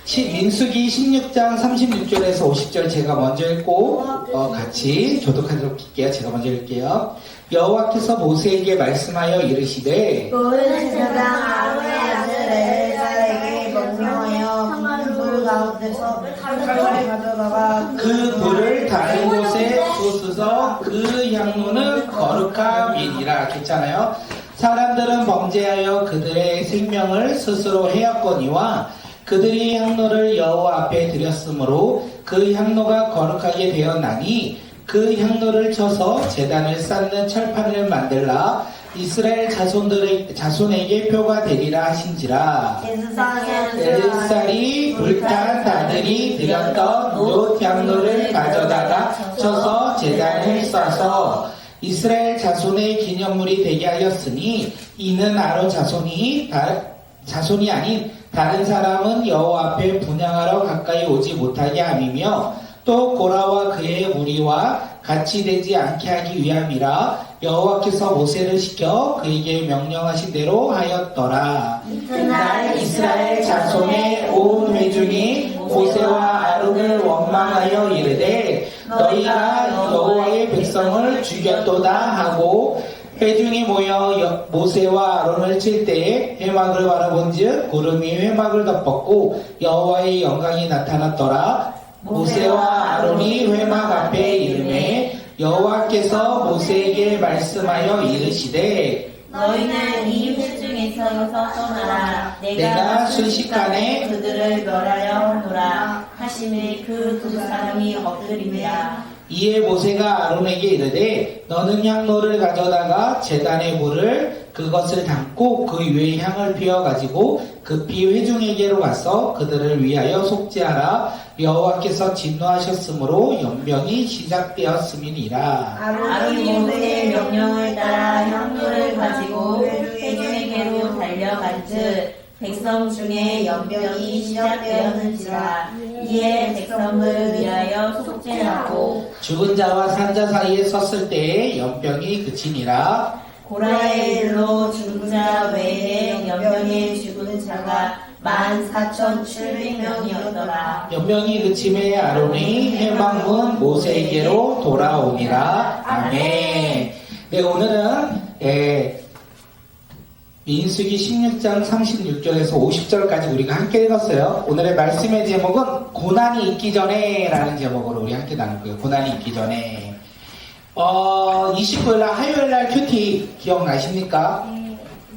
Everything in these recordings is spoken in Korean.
민수기 16장 36절에서 50절 제가 먼저 읽고 같이 교독하도록 할게요. 제가 먼저 읽게요. 여호와께서 모세에게 말씀하여 이르시되 너는 제사장 아론의 아들 엘레살에게 명령하여 불 가운데서 칼을 가져다가 그 불을 다른 곳에 쏟으서 그 향로는 거룩함이니라 했잖아요. 사람들은 범죄하여 그들의 생명을 스스로 해였거니와 그들이 향로를 여호와 앞에 드렸으므로 그 향로가 거룩하게 되었나니 그 향로를 쳐서 제단을 쌓는 철판을 만들라 이스라엘 자손에게 표가 되리라 하신지라. 엘살이 불탄 다들이 드렸던 롯 향로를 가져다가 쳐서 제단을 쌓아서 이스라엘 자손의 기념물이 되게 하였으니 이는 아론 자손이 아닌 다른 사람은 여호와 앞에 분향하러 가까이 오지 못하게 함이며 또 고라와 그의 무리와 같이 되지 않게 하기 위함이라 여호와께서 모세를 시켜 그에게 명령하신 대로 하였더라. 이튿날 이스라엘 자손의 온 회중이 모세와 아론을 원망하여 이르되 너희가 여호와의 백성을 죽였도다 하고 회중이 모여 모세와 아론을 칠 때에 회막을 바라본즉 구름이 회막을 덮었고 여호와의 영광이 나타났더라. 모세와 아론이 회막 앞에 이르매 여호와께서 모세에게 말씀하여 이르시되 너희는 이 회중에서 떠나라. 내가 순식간에 그들을 멸하려 하노라 하시니 그 두 사람이 엎드립니다. 이에 모세가 아론에게 이르되 너는 향로를 가져다가 제단의 불을 그것을 담고 그 위에 향을 피워 가지고 급히 회중에게로 가서 그들을 위하여 속죄하라. 여호와께서 진노하셨으므로 연병이 시작되었음이니라. 아론이 모세의 명령을 따라 향로를 가지고 회중에게로 달려간즉 백성 중에 연병이 시작되었는지라. 이에 백성을 위하여 속죄하고 죽은 자와 산자 사이에 섰을 때에 연병이 그치니라. 고라의 일로 죽은 자 외에 연병에 죽은 자가 14,700명이었더라. 연병이 그침에 아론이 회막문 모세에게로 돌아오니라. 아멘. 네, 오늘은 민수기 16장 36절에서 50절까지 우리가 함께 읽었어요. 오늘의 말씀의 제목은 고난이 있기 전에 라는 제목으로 우리 함께 나눌 거예요. 고난이 있기 전에. 29일날 화요일날 큐티 기억나십니까?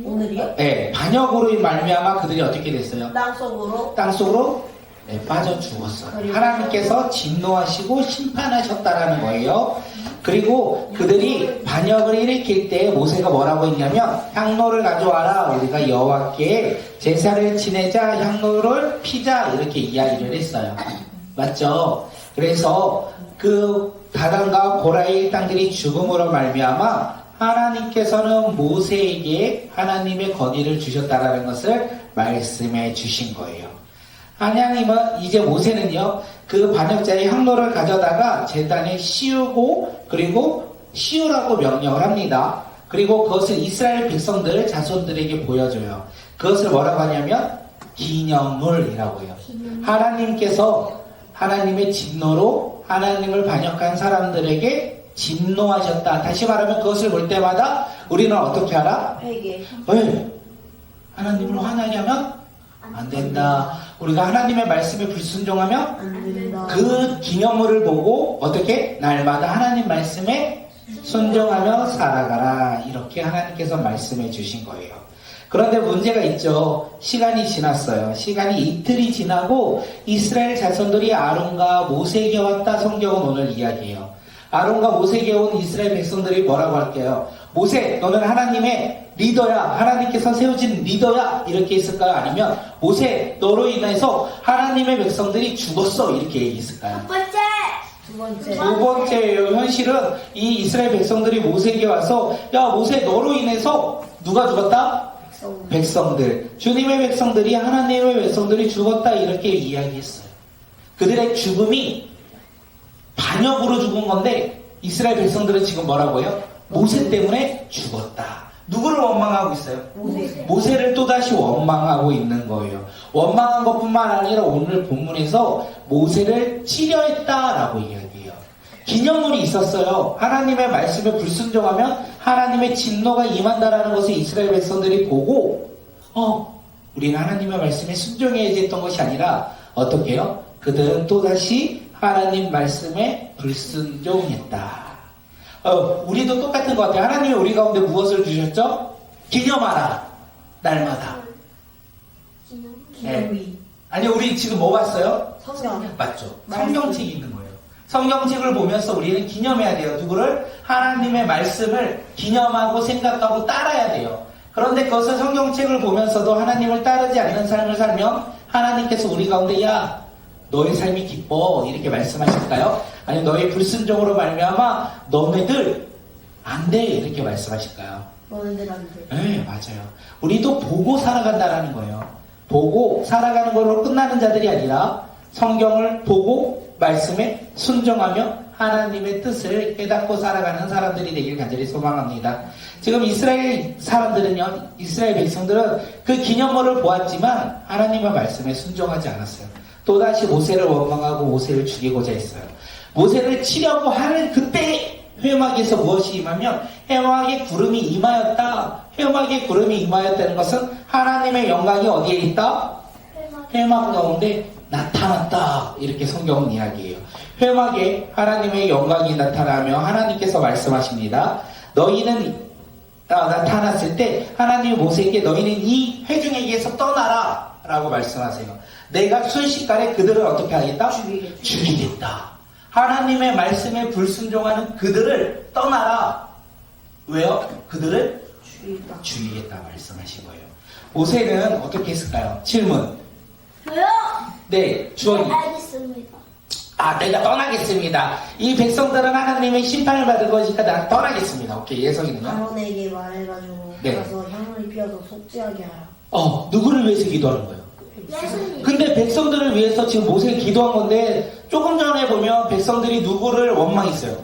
오늘이요? 네, 반역으로 말미암아 그들이 어떻게 됐어요? 땅속으로 네, 빠져 죽었어요. 하나님께서 진노하시고 심판하셨다라는 거예요. 그리고 그들이 반역을 일으킬 때 모세가 뭐라고 했냐면 향로를 가져와라. 우리가 여호와께 제사를 지내자. 향로를 피자. 이렇게 이야기를 했어요. 맞죠? 그래서 그 다단과 고라의 일당들이 죽음으로 말미암아 하나님께서는 모세에게 하나님의 권위를 주셨다라는 것을 말씀해 주신 거예요. 하나님은 이제 모세는요 그 반역자의 향로를 가져다가 제단에 씌우고 그리고 씌우라고 명령을 합니다. 그리고 그것을 이스라엘 백성들 자손들에게 보여줘요. 그것을 뭐라고 하냐면 기념물이라고 해요. 하나님께서 하나님의 진노로 하나님을 반역한 사람들에게 진노하셨다. 다시 말하면 그것을 볼 때마다 우리는 어떻게 하라? 회개. 왜? 하나님을 화나게 하면 안 된다. 우리가 하나님의 말씀에 불순종하면 안 된다. 그 기념물을 보고 어떻게? 날마다 하나님 말씀에 순종하며 살아가라. 이렇게 하나님께서 말씀해 주신 거예요. 그런데 문제가 있죠. 시간이 지났어요. 시간이 이틀이 지나고 이스라엘 자손들이 아론과 모세에게 왔다. 성경은 오늘 이야기해요. 아론과 모세에게 온 이스라엘 백성들이 뭐라고 할게요? 모세, 너는 하나님의 리더야. 하나님께서 세우신 리더야. 이렇게 했을까요? 아니면 모세, 너로 인해서 하나님의 백성들이 죽었어. 이렇게 얘기했을까요? 두 번째예요. 현실은 이 이스라엘 백성들이 모세에게 와서 야 모세, 너로 인해서 누가 죽었다? 백성들. 주님의 백성들이 하나님의 백성들이 죽었다. 이렇게 이야기했어요. 그들의 죽음이 반역으로 죽은 건데 이스라엘 백성들은 지금 뭐라고 해요? 모세 때문에 죽었다. 누구를 원망하고 있어요? 모세. 모세를 또다시 원망하고 있는 거예요. 원망한 것뿐만 아니라 오늘 본문에서 모세를 치려했다라고 이야기해요. 기념물이 있었어요. 하나님의 말씀에 불순종하면 하나님의 진노가 임한다라는 것을 이스라엘 백성들이 보고 우리는 하나님의 말씀에 순종해야 했던 것이 아니라 어떻게 해요? 그들은 또다시 하나님 말씀에 불순종했다. 우리도 똑같은 것 같아요. 하나님이 우리 가운데 무엇을 주셨죠? 기념하라. 날마다. 기념이. 아니, 우리 지금 뭐 봤어요? 성경. 맞죠? 성경책이 있는 거예요. 성경책을 보면서 우리는 기념해야 돼요. 누구를? 하나님의 말씀을 기념하고 생각하고 따라야 돼요. 그런데 그것을 성경책을 보면서도 하나님을 따르지 않는 삶을 살면 하나님께서 우리 가운데 야 너의 삶이 기뻐 이렇게 말씀하실까요? 아니 너의 불순종으로 말미암아 너네들 안 돼 이렇게 말씀하실까요? 너네들 안 돼. 네, 맞아요. 우리도 보고 살아간다라는 거예요. 보고 살아가는 걸로 끝나는 자들이 아니라 성경을 보고 말씀에 순종하며 하나님의 뜻을 깨닫고 살아가는 사람들이 되길 간절히 소망합니다. 지금 이스라엘 사람들은요, 이스라엘 백성들은 그 기념물을 보았지만 하나님의 말씀에 순종하지 않았어요. 또다시 모세를 원망하고 모세를 죽이고자 했어요. 모세를 치려고 하는 그때 회막에서 무엇이 임하면 회막에 구름이 임하였다. 회막에 구름이 임하였다는 것은 하나님의 영광이 어디에 있다? 회막 가운데 나타났다. 이렇게 성경은 이야기해요. 회막에 하나님의 영광이 나타나며 하나님께서 말씀하십니다. 너희는 나타났을 때 하나님이 모세에게 너희는 이 회중에게서 떠나라 라고 말씀하세요. 내가 순식간에 그들을 어떻게 하겠다? 죽이겠다. 하나님의 말씀에 불순종하는 그들을 떠나라. 왜요? 그들을 죽이겠다 말씀하신 거예요. 모세는 어떻게 했을까요? 질문. 저요? 네, 주원이. 알겠습니다. 내가 떠나겠습니다. 이 백성들은 하나님의 심판을 받을 거니까 나 떠나겠습니다. 오케이, 예성이는요? 아론에게 말해가지고 네. 가서 향을 피워서 속죄하게 하라. 누구를 위해서 기도하는 거예요? 예수님. 근데 백성들을 위해서 지금 모세가 기도한 건데 조금 전에 보면 백성들이 누구를 원망했어요?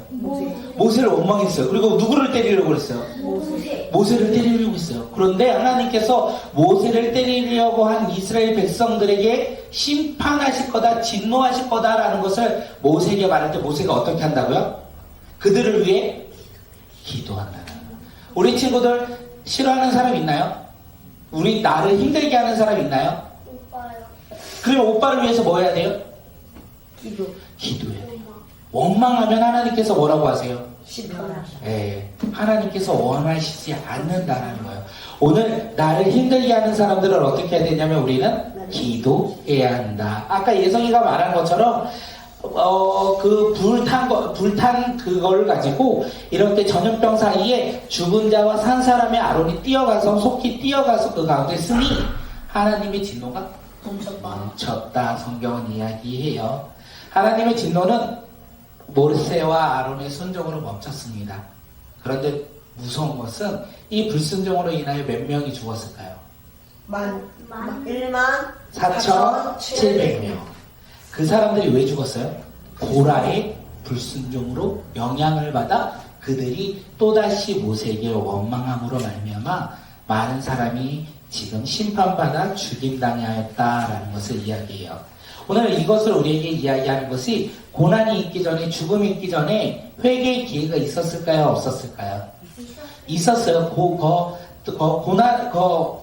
모세를 원망했어요. 그리고 누구를 때리려고 그랬어요? 모세. 모세를 때리려고 했어요. 그런데 하나님께서 모세를 때리려고 한 이스라엘 백성들에게 심판하실 거다, 진노하실 거다라는 것을 모세에게 말할 때 모세가 어떻게 한다고요? 그들을 위해 기도한다는 거예요. 우리 친구들 싫어하는 사람 있나요? 우리 나를 힘들게 하는 사람 있나요? 오빠요. 그러면 오빠를 위해서 뭐 해야 돼요? 기도해야 돼요. 원망하면 하나님께서 뭐라고 하세요? 심판하라. 하나님께서 원하시지 않는다는 거예요. 오늘 나를 힘들게 하는 사람들을 어떻게 해야 되냐면 우리는 기도해야 한다. 아까 예성이가 말한 것처럼 그 불탄 그걸 가지고 이렇게 전염병 사이에 죽은 자와 산 사람의 아론이 뛰어가서 속히 뛰어가서 그 가운데 쓰니 하나님의 진노가 멈췄다. 성경은 이야기해요. 하나님의 진노는 모세와 아론의 순종으로 멈췄습니다. 그런데 무서운 것은 이 불순종으로 인하여 몇 명이 죽었을까요? 14,700명. 그 사람들이 왜 죽었어요? 고라의 불순종으로 영향을 받아 그들이 또다시 모세에게 원망함으로 말미암아 많은 사람이 지금 심판받아 죽임당하였다라는 것을 이야기해요. 오늘 이것을 우리에게 이야기하는 것이 고난이 있기 전에, 죽음이 있기 전에 회개의 기회가 있었을까요? 없었을까요? 있었어요.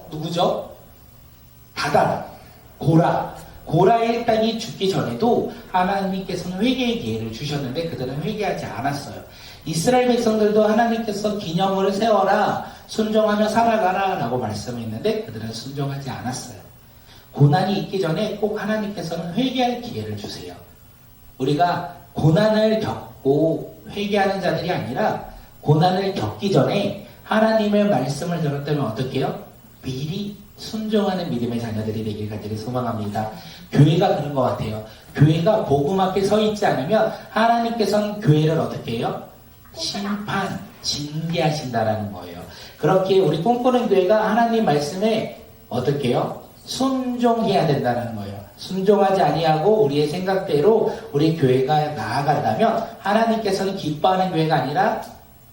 누구죠? 다단, 고라의 일당이 죽기 전에도 하나님께서는 회개의 기회를 주셨는데 그들은 회개하지 않았어요. 이스라엘 백성들도 하나님께서 기념을 세워라, 순종하며 살아가라 라고 말씀했는데 그들은 순종하지 않았어요. 고난이 있기 전에 꼭 하나님께서는 회개할 기회를 주세요. 우리가 고난을 겪고 회개하는 자들이 아니라 고난을 겪기 전에 하나님의 말씀을 들었다면 어떻게 해요? 미리 순종하는 믿음의 자녀들이 되길 간절히 소망합니다. 교회가 그런 것 같아요. 교회가 복음 앞에 서 있지 않으면 하나님께서는 교회를 어떻게 해요? 심판, 징계하신다라는 거예요. 그렇게 우리 꿈꾸는 교회가 하나님 말씀에 어떻게 해요? 순종해야 된다는 거예요. 순종하지 아니하고 우리의 생각대로 우리 교회가 나아간다면 하나님께서는 기뻐하는 교회가 아니라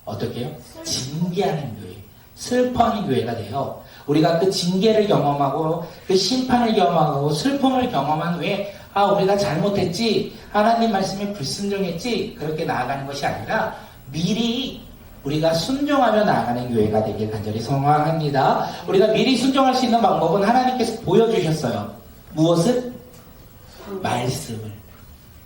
어떻게 해요? 징계하는 교회. 슬퍼하는 교회가 돼요. 우리가 그 징계를 경험하고 그 심판을 경험하고 슬픔을 경험한 후에 우리가 잘못했지, 하나님 말씀에 불순종했지, 그렇게 나아가는 것이 아니라 미리 우리가 순종하며 나아가는 교회가 되길 간절히 소망합니다. 우리가 미리 순종할 수 있는 방법은 하나님께서 보여주셨어요. 무엇을? 말씀을.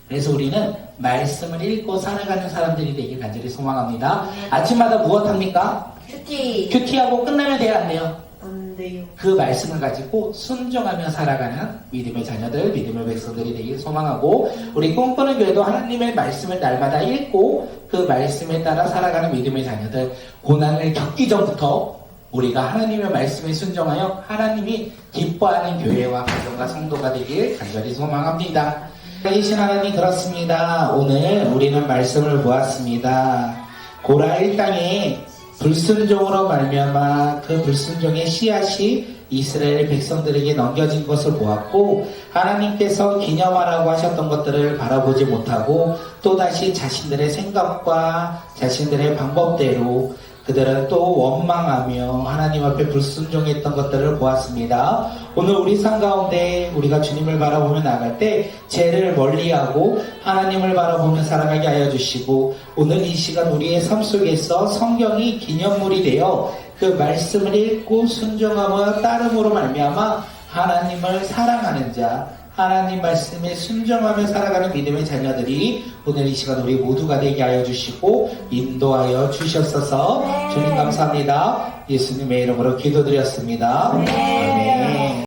그래서 우리는 말씀을 읽고 살아가는 사람들이 되길 간절히 소망합니다. 아침마다 무엇합니까? 큐티하고 끝나면 돼요, 안 돼요? 안 돼요. 그 말씀을 가지고 순종하며 살아가는 믿음의 자녀들, 믿음의 백성들이 되길 소망하고, 우리 꿈꾸는 교회도 하나님의 말씀을 날마다 읽고 그 말씀에 따라 살아가는 믿음의 자녀들, 고난을 겪기 전부터 우리가 하나님의 말씀에 순종하여 하나님이 기뻐하는 교회와 가정과 성도가 되길 간절히 소망합니다. 이신 하나님, 그렇습니다. 오늘 우리는 말씀을 보았습니다. 고라 일당에 불순종으로 말미암아 그 불순종의 씨앗이 이스라엘 백성들에게 넘겨진 것을 보았고, 하나님께서 기념하라고 하셨던 것들을 바라보지 못하고 또다시 자신들의 생각과 자신들의 방법대로 그들은 또 원망하며 하나님 앞에 불순종했던 것들을 보았습니다. 오늘 우리 삶 가운데 우리가 주님을 바라보며 나갈 때 죄를 멀리하고 하나님을 바라보며 살아가게 하여 주시고, 오늘 이 시간 우리의 삶 속에서 성경이 기념물이 되어 그 말씀을 읽고 순종하며 따름으로 말미암아 하나님을 사랑하는 자, 하나님 말씀에 순종하며 살아가는 믿음의 자녀들이 오늘 이 시간 우리 모두가 되게 하여 주시고 인도하여 주시옵소서. 주님 감사합니다. 예수님의 이름으로 기도드렸습니다.